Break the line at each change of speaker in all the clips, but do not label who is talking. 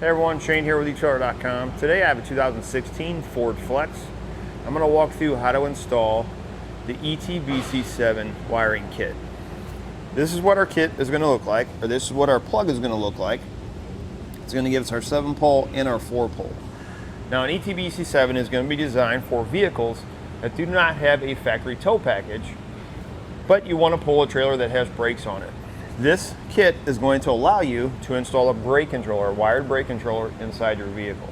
Hey everyone, Shane here with etrailer.com. Today I have a 2016 Ford Flex. I'm going to walk through how to install the ETBC7 wiring kit. This is what our kit is going to look like, or this is what our plug is going to look like. It's going to give us our 7-pole and our 4-pole. Now an ETBC7 is going to be designed for vehicles that do not have a factory tow package, but you want to pull a trailer that has brakes on it. This kit is going to allow you to install a brake controller, a wired brake controller inside your vehicle.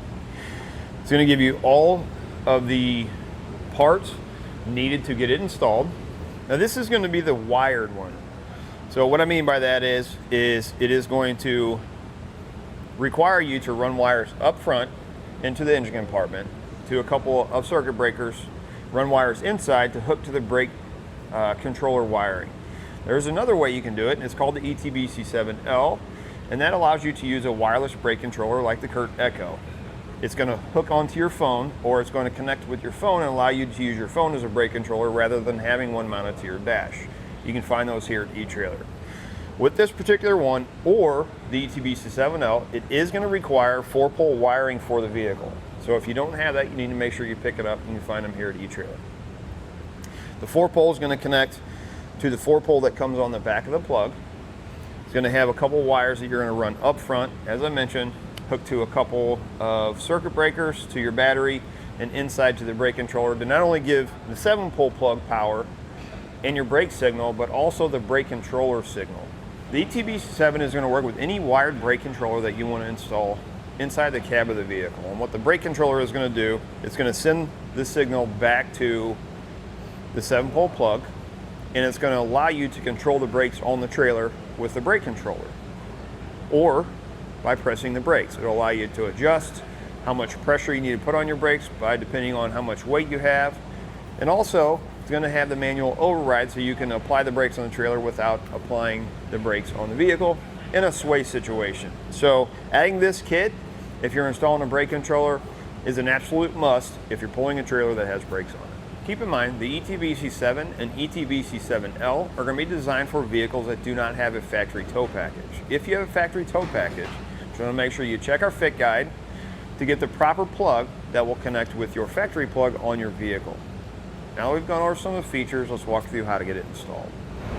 It's going to give you all of the parts needed to get it installed. Now this is going to be the wired one. So what I mean by that is it is going to require you to run wires up front into the engine compartment to a couple of circuit breakers, run wires inside to hook to the brake controller wiring. There's another way you can do it, and it's called the ETBC7L, and that allows you to use a wireless brake controller like the Curt Echo. It's going to hook onto your phone, or it's going to connect with your phone and allow you to use your phone as a brake controller rather than having one mounted to your dash. You can find those here at eTrailer. With this particular one, or the ETBC7L, it is going to require 4-pole wiring for the vehicle. So if you don't have that, you need to make sure you pick it up, and you can find them here at eTrailer. The 4-pole is going to connect to the 4-pole that comes on the back of the plug. It's going to have a couple wires that you're going to run up front, as I mentioned, hooked to a couple of circuit breakers, to your battery, and inside to the brake controller to not only give the 7-pole plug power and your brake signal, but also the brake controller signal. The ETBC7 is going to work with any wired brake controller that you want to install inside the cab of the vehicle. And what the brake controller is going to do, it's going to send the signal back to the 7-pole plug, and it's going to allow you to control the brakes on the trailer with the brake controller, or by pressing the brakes. It'll allow you to adjust how much pressure you need to put on your brakes by depending on how much weight you have. And also, it's going to have the manual override so you can apply the brakes on the trailer without applying the brakes on the vehicle in a sway situation. So adding this kit, if you're installing a brake controller, is an absolute must if you're pulling a trailer that has brakes on it. Keep in mind, the ETBC7 and ETBC7L are going to be designed for vehicles that do not have a factory tow package. If you have a factory tow package, you want to make sure you check our fit guide to get the proper plug that will connect with your factory plug on your vehicle. Now we've gone over some of the features, let's walk through how to get it installed.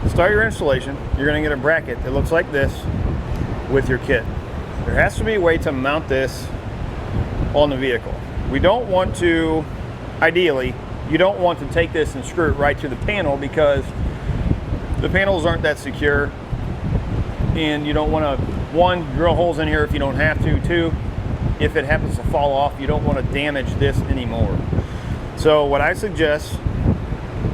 To start your installation, you're going to get a bracket that looks like this with your kit. There has to be a way to mount this on the vehicle. We don't want to, ideally, you don't want to take this and screw it right to the panel because the panels aren't that secure, and you don't want to, one, drill holes in here if you don't have to. Two, if it happens to fall off, you don't want to damage this anymore. So what I suggest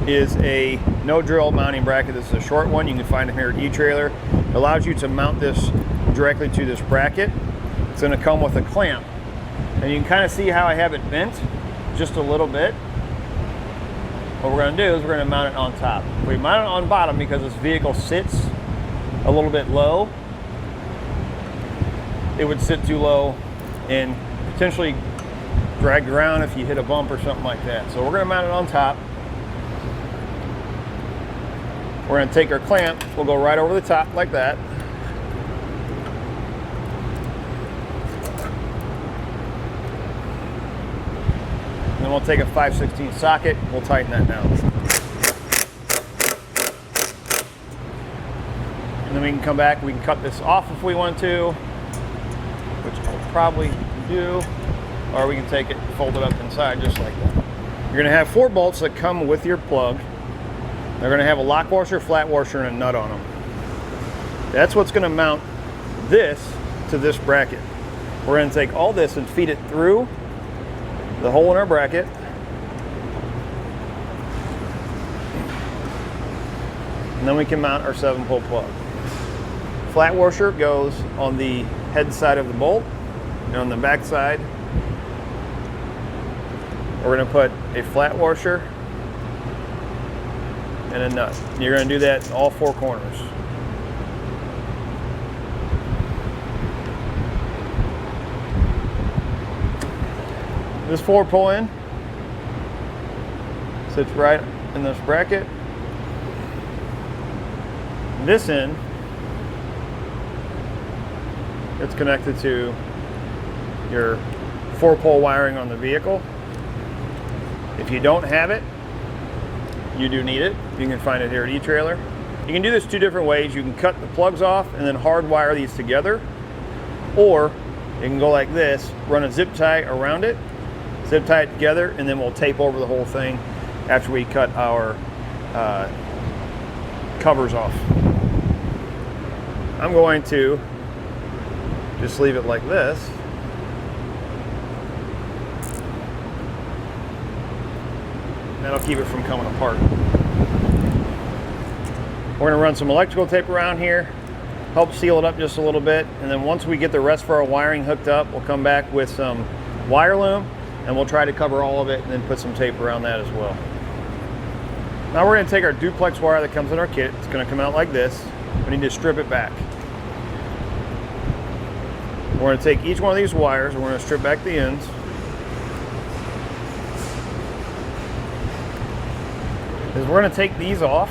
is a no drill mounting bracket. This is a short one. You can find them here at eTrailer. It allows you to mount this directly to this bracket. It's going to come with a clamp, and you can kind of see how I have it bent just a little bit. What we're going to do is we're going to mount it on top. We mount it on bottom because this vehicle sits a little bit low. It would sit too low and potentially drag around if you hit a bump or something like that. So we're going to mount it on top. We're going to take our clamp, we'll go right over the top like that. Then we'll take a 5/16 socket, we'll tighten that down. And then we can come back, we can cut this off if we want to, which we'll probably do, or we can take it and fold it up inside just like that. You're going to have 4 bolts that come with your plug. They're going to have a lock washer, flat washer, and a nut on them. That's what's going to mount this to this bracket. We're going to take all this and feed it through the hole in our bracket, and then we can mount our 7-pole plug. Flat washer goes on the head side of the bolt, and on the back side we're going to put a flat washer and a nut. You're going to do that in all 4 corners. This 4-pole in sits right in this bracket. This end, it's connected to your 4-pole wiring on the vehicle. If you don't have it, you do need it. You can find it here at eTrailer. You can do this 2 different ways. You can cut the plugs off and then hardwire these together, or you can go like this, run a zip tie around it, zip tie it together, and then we'll tape over the whole thing after we cut our covers off. I'm going to just leave it like this. That'll keep it from coming apart. We're going to run some electrical tape around here, help seal it up just a little bit, and then once we get the rest of our wiring hooked up, we'll come back with some wire loom and we'll try to cover all of it and then put some tape around that as well. Now we're going to take our duplex wire that comes in our kit. It's going to come out like this. We need to strip it back. We're going to take each one of these wires and we're going to strip back the ends. We're going to take these off.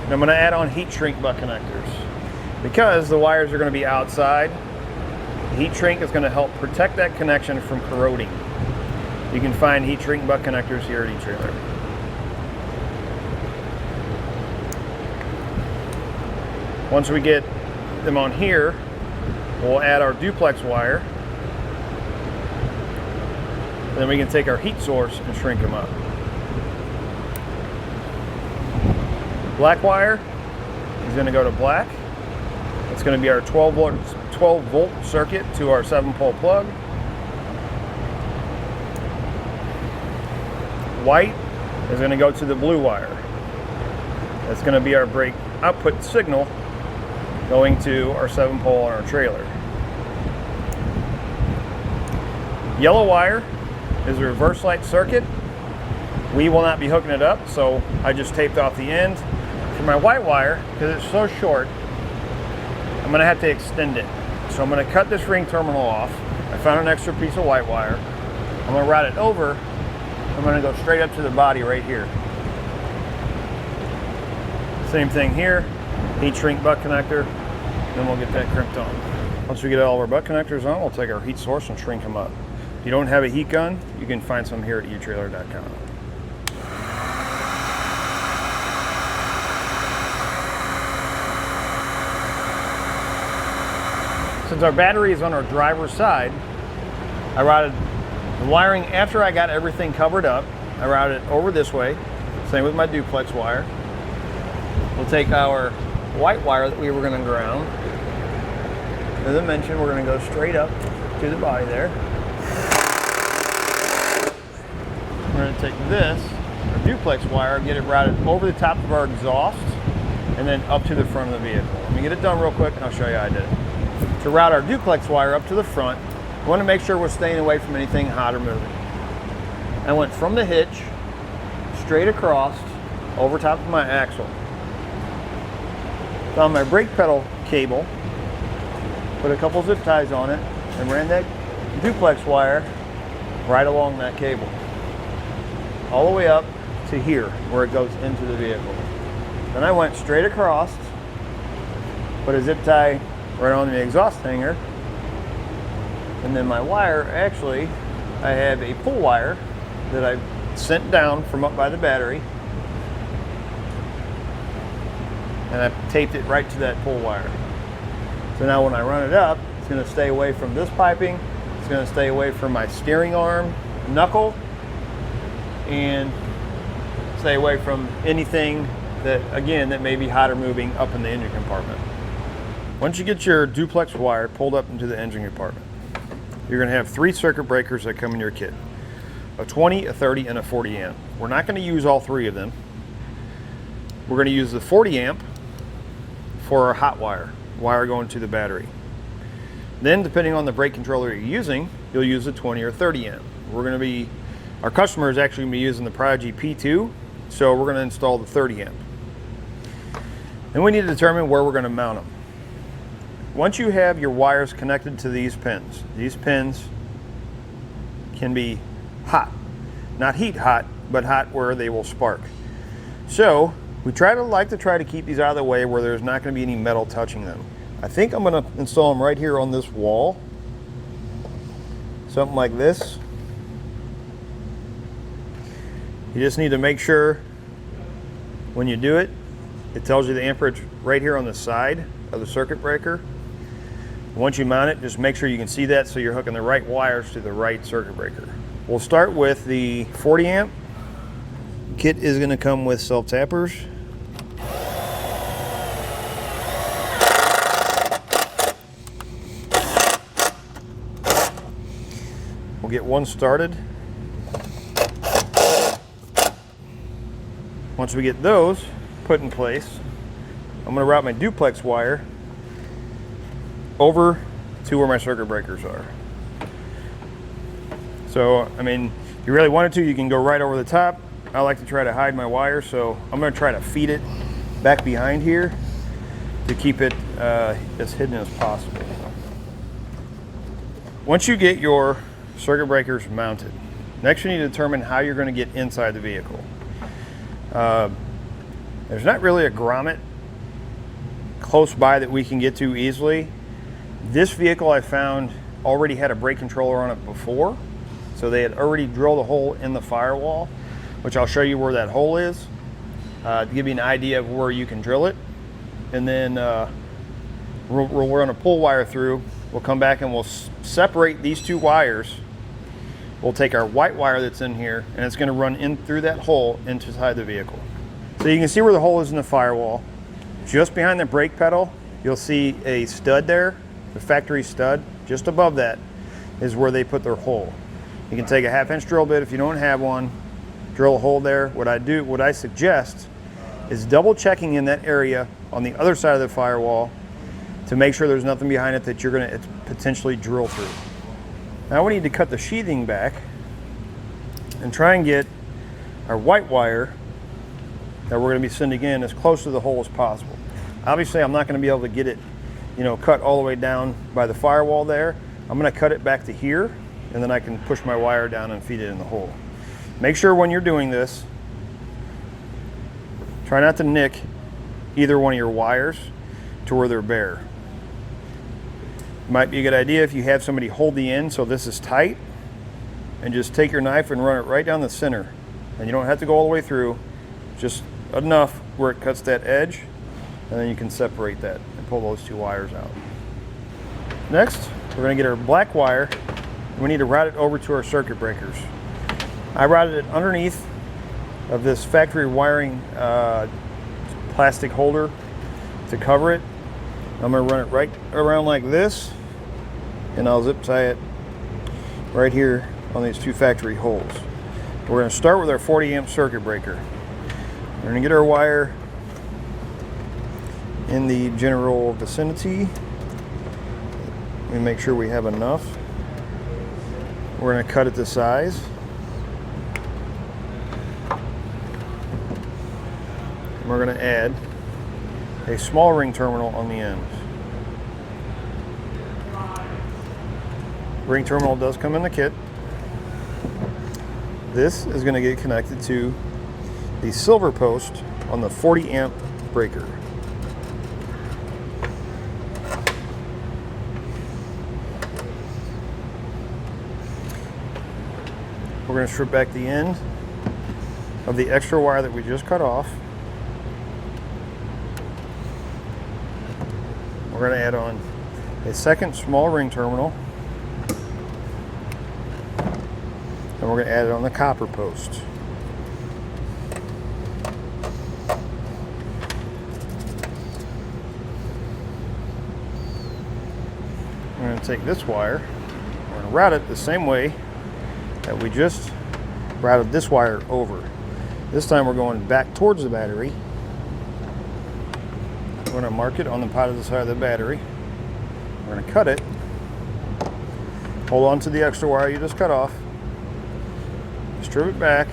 And I'm going to add on heat shrink butt connectors. Because the wires are going to be outside, the heat shrink is going to help protect that connection from corroding. You can find heat shrink butt connectors here at eTrailer. Once we get them on here, we'll add our duplex wire. And then we can take our heat source and shrink them up. Black wire is going to go to black. It's going to be our 12 volt circuit to our 7-pole plug. White is going to go to the blue wire. That's going to be our brake output signal going to our 7-pole on our trailer. Yellow wire is a reverse light circuit. We will not be hooking it up, so I just taped off the end. For my white wire, because it's so short, I'm going to have to extend it. So I'm going to cut this ring terminal off. I found an extra piece of white wire. I'm going to route it over. I'm going to go straight up to the body right here. Same thing here. Heat shrink butt connector. Then we'll get that crimped on. Once we get all of our butt connectors on, we'll take our heat source and shrink them up. If you don't have a heat gun, you can find some here at etrailer.com. Since our battery is on our driver's side, I routed the wiring after I got everything covered up. I routed it over this way, same with my duplex wire. We'll take our white wire that we were going to ground. As I mentioned, we're going to go straight up to the body there. We're going to take this, our duplex wire, get it routed over the top of our exhaust, and then up to the front of the vehicle. Let me get it done real quick and I'll show you how I did it. To route our duplex wire up to the front, we want to make sure we're staying away from anything hot or moving. I went from the hitch straight across over top of my axle. Found my brake pedal cable, put a couple zip ties on it, and ran that duplex wire right along that cable. All the way up to here where it goes into the vehicle. Then I went straight across, put a zip tie right on the exhaust hanger, and then my wire, actually, I have a pull wire that I sent down from up by the battery, and I taped it right to that pull wire. So now when I run it up, it's going to stay away from this piping, it's going to stay away from my steering arm, knuckle, and stay away from anything that, again, that may be hot or moving up in the engine compartment. Once you get your duplex wire pulled up into the engine compartment, you're going to have 3 circuit breakers that come in your kit. A 20, a 30, and a 40 amp. We're not going to use all 3 of them. We're going to use the 40 amp for our hot wire going to the battery. Then, depending on the brake controller you're using, you'll use the 20 or 30 amp. Our customer is actually going to be using the Prodigy P2, so we're going to install the 30 amp. Then we need to determine where we're going to mount them. Once you have your wires connected to these pins can be hot. Not heat hot, but hot where they will spark. So We like to try to keep these out of the way where there's not going to be any metal touching them. I think I'm going to install them right here on this wall. Something like this. You just need to make sure when you do it, it tells you the amperage right here on the side of the circuit breaker. Once you mount it, just make sure you can see that so you're hooking the right wires to the right circuit breaker. We'll start with the 40 amp. Kit is going to come with self-tappers. We'll get one started. Once we get those put in place, I'm going to route my duplex wire over to where my circuit breakers are. So, I mean, if you really wanted to, you can go right over the top. I like to try to hide my wire, so I'm going to try to feed it back behind here to keep it as hidden as possible. Once you get your circuit breakers mounted, next you need to determine how you're going to get inside the vehicle. There's not really a grommet close by that we can get to easily. This vehicle I found already had a brake controller on it before, so they had already drilled a hole in the firewall, which I'll show you where that hole is to give you an idea of where you can drill it. And then we're going to pull wire through. We'll come back and we'll separate these two wires. We'll take our white wire that's in here, and it's going to run in through that hole inside the vehicle. So you can see where the hole is in the firewall. Just behind the brake pedal, you'll see a stud there, the factory stud. Just above that is where they put their hole. You can take a 1/2-inch drill bit if you don't have one, drill a hole there. What I suggest is double checking in that area on the other side of the firewall to make sure there's nothing behind it that you're going to potentially drill through. Now we need to cut the sheathing back and try and get our white wire that we're going to be sending in as close to the hole as possible. Obviously, I'm not going to be able to get it, cut all the way down by the firewall there. I'm going to cut it back to here, and then I can push my wire down and feed it in the hole. Make sure when you're doing this, try not to nick either one of your wires to where they're bare. Might be a good idea if you have somebody hold the end so this is tight, and just take your knife and run it right down the center. And you don't have to go all the way through, just enough where it cuts that edge, and then you can separate that and pull those two wires out. Next, we're going to get our black wire. We need to route it over to our circuit breakers. I routed it underneath of this factory wiring plastic holder to cover it. I'm going to run it right around like this, and I'll zip tie it right here on these two factory holes. We're going to start with our 40 amp circuit breaker. We're going to get our wire in the general vicinity. We make sure we have enough. We're going to cut it to size. And we're going to add a small ring terminal on the ends. Ring terminal does come in the kit. This is going to get connected to the silver post on the 40 amp breaker. We're going to strip back the end of the extra wire that we just cut off. We're going to add on a second small ring terminal, and we're going to add it on the copper post. We're going to take this wire, we're going to route it the same way that we just routed this wire over. This time we're going back towards the battery. We're going to mark it on the positive side of the battery. We're going to cut it. Hold on to the extra wire you just cut off. Strip it back.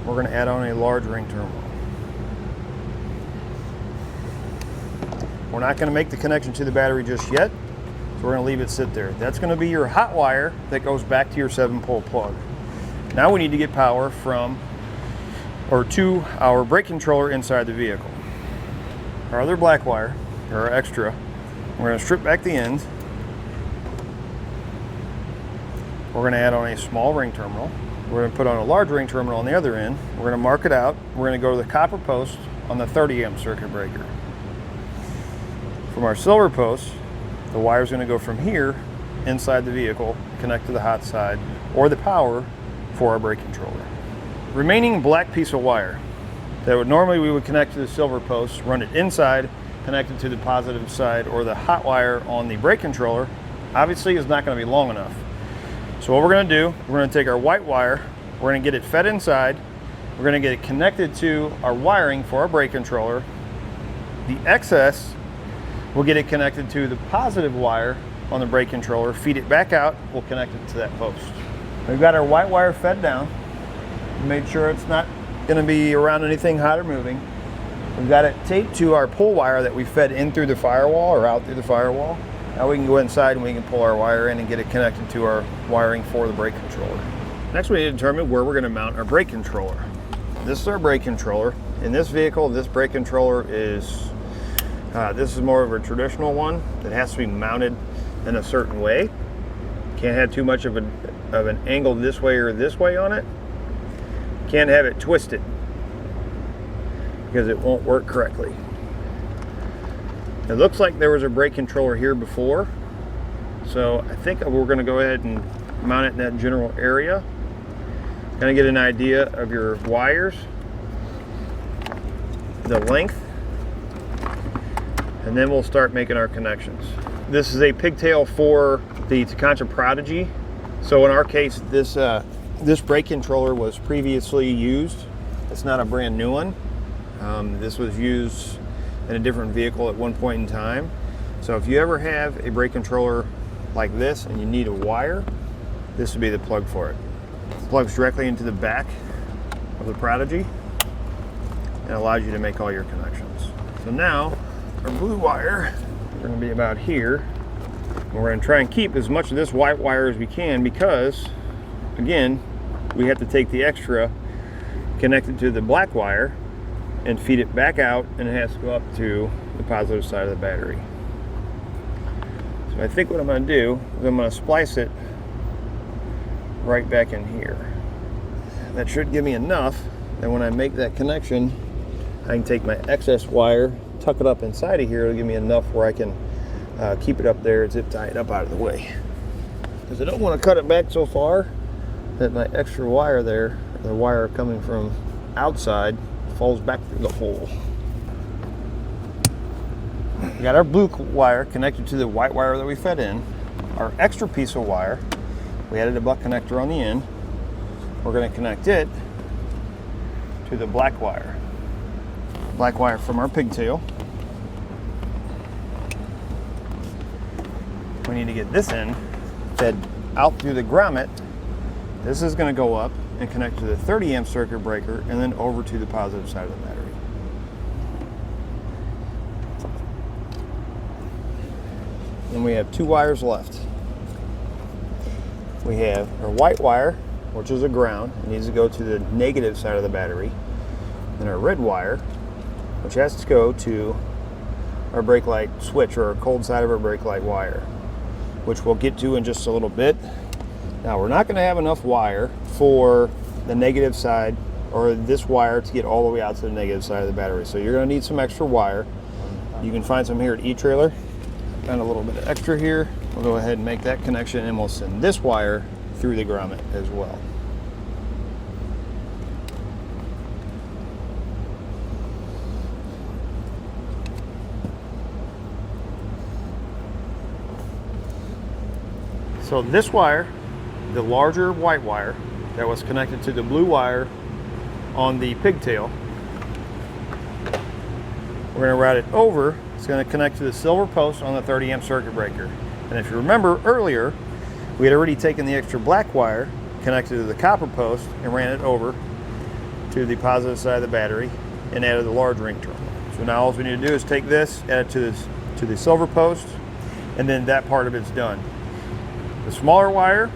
We're going to add on a large ring terminal. We're not going to make the connection to the battery just yet, so we're going to leave it sit there. That's going to be your hot wire that goes back to your 7-pole plug. Now we need to get power from or to our brake controller inside the vehicle. Our other black wire, or our extra, we're going to strip back the ends. We're going to add on a small ring terminal. We're going to put on a large ring terminal on the other end. We're going to mark it out. We're going to go to the copper post on the 30 amp circuit breaker. From our silver post, the wire is going to go from here inside the vehicle, connect to the hot side or the power for our brake controller. Remaining black piece of wire that would normally we would connect to the silver post, run it inside, connect it to the positive side or the hot wire on the brake controller, obviously is not going to be long enough. So what we're going to do, we're going to take our white wire, we're going to get it fed inside, we're going to get it connected to our wiring for our brake controller. The excess, we'll get it connected to the positive wire on the brake controller, feed it back out, we'll connect it to that post. We've got our white wire fed down, made sure it's not going to be around anything hot or moving. We've got it taped to our pull wire that we fed in through the firewall or out through the firewall. Now we can go inside and we can pull our wire in and get it connected to our wiring for the brake controller. Next we need to determine where we're going to mount our brake controller. This is our brake controller. In this vehicle, this brake controller is, this is more of a traditional one that has to be mounted in a certain way. Can't have too much of an angle this way or this way on it. Can't have it twisted because it won't work correctly. It looks like there was a brake controller here before, so I think we're going to go ahead and mount it in that general area. Kind of get an idea of your wires, the length, and then we'll start making our connections. This is a pigtail for the Takancha Prodigy. So in our case, this brake controller was previously used. It's not a brand new one. This was used in a different vehicle at one point in time. So if you ever have a brake controller like this and you need a wire, this would be the plug for it. It plugs directly into the back of the Prodigy and allows you to make all your connections. So now our blue wire is going to be about here. And we're going to try and keep as much of this white wire as we can because, again, we have to take the extra connected to the black wire and feed it back out, and it has to go up to the positive side of the battery. So I think what I'm going to do is I'm going to splice it right back in here. That should give me enough that when I make that connection, I can take my excess wire, tuck it up inside of here. It'll give me enough where I can keep it up there, zip tie it up out of the way. Because I don't want to cut it back so far that my extra wire there, the wire coming from outside, falls back through the hole. We got our blue wire connected to the white wire that we fed in. Our extra piece of wire, we added a buck connector on the end. We're going to connect it to the black wire. Black wire from our pigtail. We need to get this end fed out through the grommet. This is going to go up and connect to the 30 amp circuit breaker and then over to the positive side of the battery. And we have two wires left. We have our white wire, which is a ground. It needs to go to the negative side of the battery. And our red wire, which has to go to our brake light switch, or our cold side of our brake light wire, which we'll get to in just a little bit. Now we're not going to have enough wire for the negative side, or this wire, to get all the way out to the negative side of the battery. So you're going to need some extra wire. You can find some here at etrailer. Found a little bit of extra here. We'll go ahead and make that connection, and we'll send this wire through the grommet as well. So this wire, the larger white wire that was connected to the blue wire on the pigtail, we're going to route it over. It's going to connect to the silver post on the 30 amp circuit breaker. And if you remember earlier, we had already taken the extra black wire, connected to the copper post, and ran it over to the positive side of the battery and added the large ring terminal. So now all we need to do is take this, add it to the silver post, and then that part of it's done. The smaller wire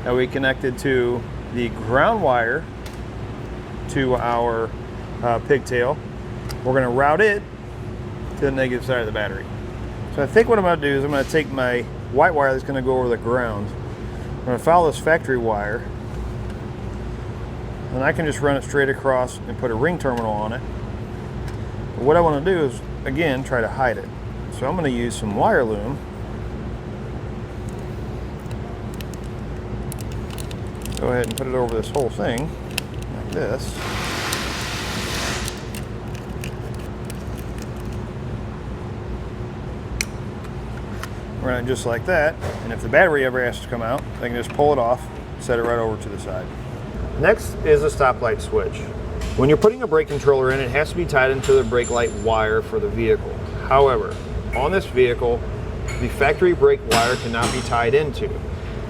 that we connected to the ground wire to our pigtail. We're going to route it to the negative side of the battery. So I think what I'm going to do is I'm going to take my white wire that's going to go over the ground. I'm going to follow this factory wire, and I can just run it straight across and put a ring terminal on it. But what I want to do is, again, try to hide it. So I'm going to use some wire loom. Go ahead and put it over this whole thing, like this. Run it just like that, and if the battery ever has to come out, I can just pull it off, set it right over to the side. Next is a stoplight switch. When you're putting a brake controller in, it has to be tied into the brake light wire for the vehicle. However, on this vehicle, the factory brake wire cannot be tied into,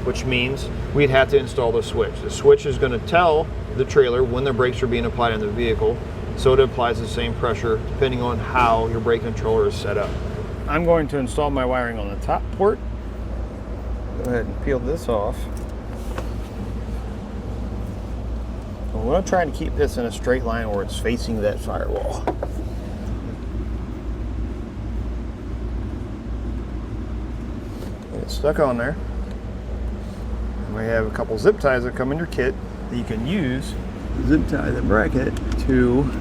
which means we'd have to install the switch. The switch is going to tell the trailer when the brakes are being applied on the vehicle, so it applies the same pressure depending on how your brake controller is set up. I'm going to install my wiring on the top port. Go ahead and peel this off. I'm going to try to keep this in a straight line where it's facing that firewall. Get it stuck on there. And we have a couple zip ties that come in your kit that you can use to zip tie the bracket to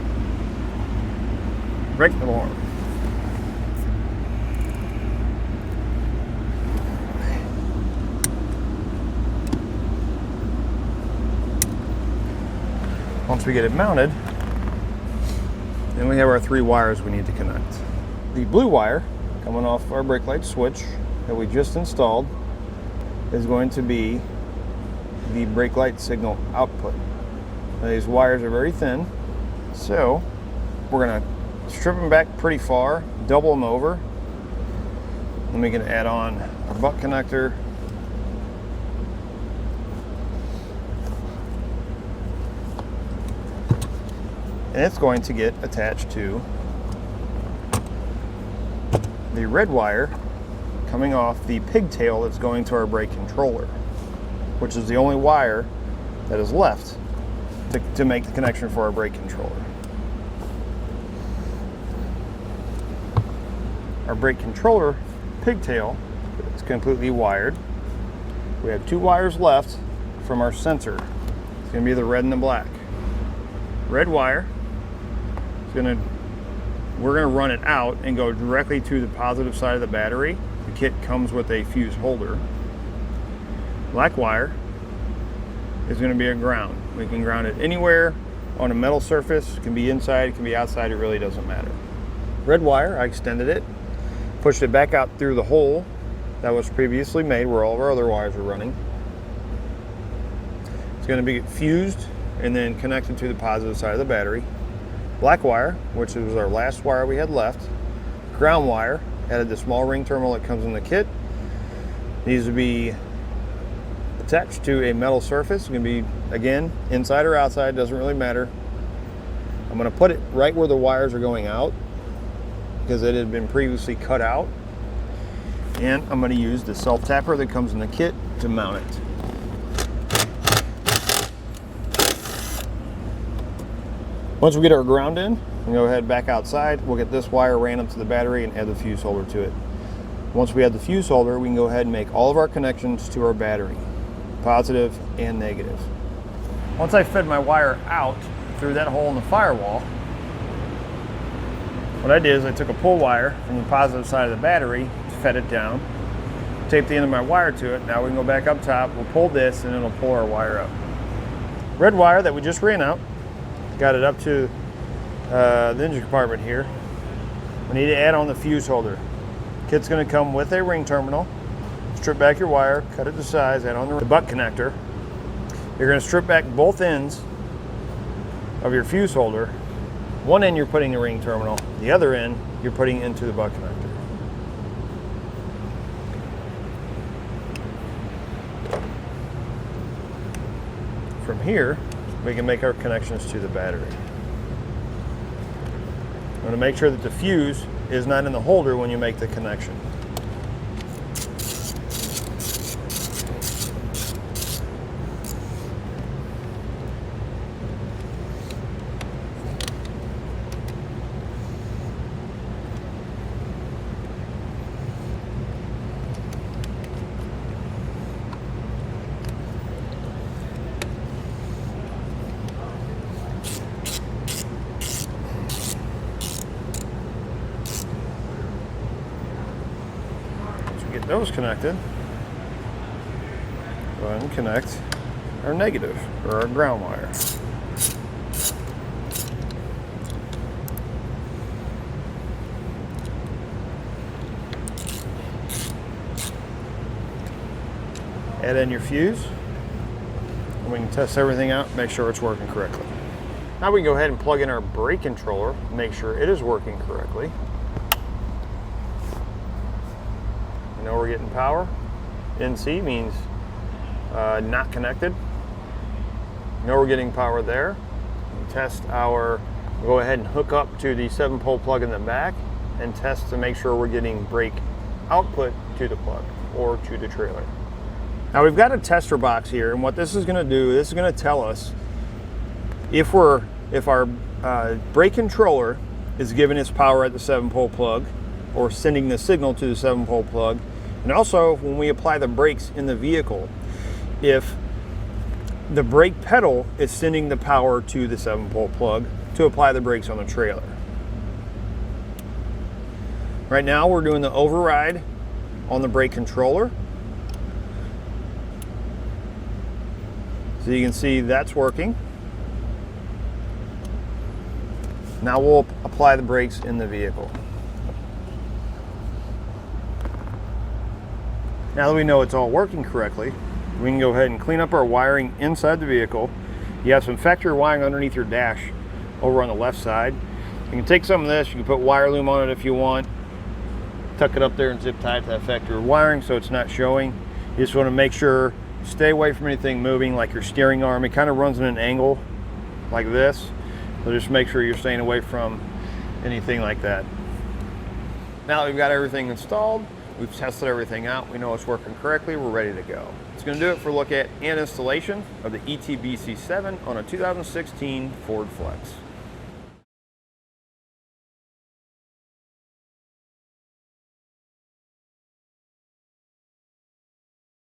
brake alarm. Once we get it mounted, then we have our 3 wires we need to connect. The blue wire coming off our brake light switch that we just installed is going to be the brake light signal output. Now, these wires are very thin, so we're going to strip them back pretty far, double them over, then we can add on our butt connector. And it's going to get attached to the red wire coming off the pigtail that's going to our brake controller, which is the only wire that is left to make the connection for our brake controller. Our brake controller pigtail is completely wired. We have 2 wires left from our sensor. It's going to be the red and the black. Red wire, we're going to run it out and go directly to the positive side of the battery. The kit comes with a fuse holder. Black wire is going to be a ground. We can ground it anywhere on a metal surface. It can be inside, it can be outside, it really doesn't matter. Red wire, I extended it, pushed it back out through the hole that was previously made where all of our other wires are running. It's going to be fused and then connected to the positive side of the battery. Black wire, which was our last wire we had left. Ground wire, added the small ring terminal that comes in the kit. Needs to be attached to a metal surface. It's going to be, again, inside or outside, doesn't really matter. I'm going to put it right where the wires are going out because it had been previously cut out. And I'm going to use the self-tapper that comes in the kit to mount it. Once we get our ground in, we'll go ahead back outside. We'll get this wire ran up to the battery and add the fuse holder to it. Once we add the fuse holder, we can go ahead and make all of our connections to our battery, positive and negative. Once I fed my wire out through that hole in the firewall, what I did is I took a pull wire from the positive side of the battery, fed it down, taped the end of my wire to it. Now we can go back up top, we'll pull this, and it'll pull our wire up. Red wire that we just ran out, got it up to the engine compartment here. We need to add on the fuse holder. Kit's going to come with a ring terminal. Strip back your wire, cut it to size, add on the butt connector. You're going to strip back both ends of your fuse holder. One end you're putting the ring terminal, the other end you're putting into the butt connector. From here, we can make our connections to the battery. I'm going to make sure that the fuse is not in the holder when you make the connection. get those connected, go ahead and connect our negative, or our ground wire. Add in your fuse, and we can test everything out, make sure it's working correctly. Now we can go ahead and plug in our brake controller, make sure it is working correctly. You know we're getting power. NC means not connected. You know we're getting power there. Test our, we'll go ahead and hook up to the 7-pole plug in the back and test to make sure we're getting brake output to the plug or to the trailer. Now we've got a tester box here, and what this is going to do, this is going to tell us if our brake controller is giving its power at the 7-pole plug or sending the signal to the 7-pole plug, and also when we apply the brakes in the vehicle, if the brake pedal is sending the power to the 7-pole plug to apply the brakes on the trailer. Right now we're doing the override on the brake controller. So you can see that's working. Now we'll apply the brakes in the vehicle. Now that we know it's all working correctly, we can go ahead and clean up our wiring inside the vehicle. You have some factory wiring underneath your dash over on the left side. You can take some of this, you can put wire loom on it if you want, tuck it up there and zip tie it to that factory wiring so it's not showing. You just want to make sure, stay away from anything moving like your steering arm. It kind of runs in an angle like this. So just make sure you're staying away from anything like that. Now that we've got everything installed, we've tested everything out, we know it's working correctly, we're ready to go. It's going to do it for a look at and installation of the ETBC7 on a 2016 Ford Flex.